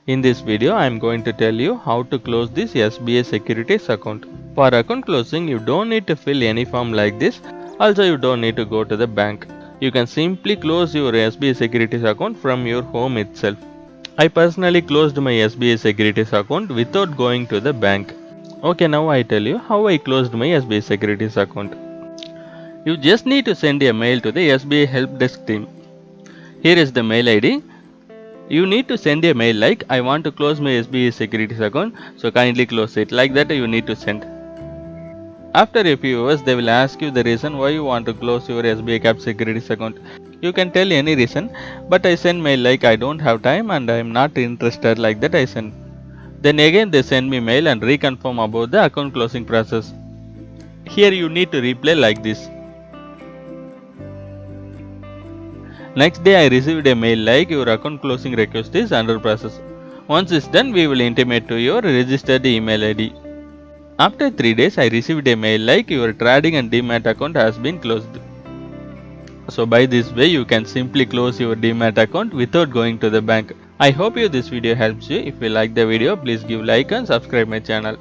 In this video, I am going to tell you how to close this SBI securities account. For account closing, you don't need to fill any form like this. Also, you don't need to go to the bank. You can simply close your SBI securities account from your home itself. I personally closed my SBI securities account without going to the bank. Okay, now I tell you how I closed my SBI securities account. You just need to send a mail to the SBI help desk team. Here is the mail ID. You need to send a mail like I want to close my SBI securities account, so kindly close it. Like that you need to send. After a few hours, they will ask you the reason why you want to close your SBI Cap securities account. You can tell any reason, but I send mail like I don't have time and I am not interested, like that I send. Then again they send me mail and reconfirm about the account closing process. Here you need to reply like this. Next day I received a mail like your account closing request is under process. Once it's done, we will intimate to your registered email ID. After 3 days, I received a mail like your trading and Demat account has been closed. So by this way, you can simply close your Demat account without going to the bank. I hope this video helps you. If you like the video, please give like and subscribe my channel.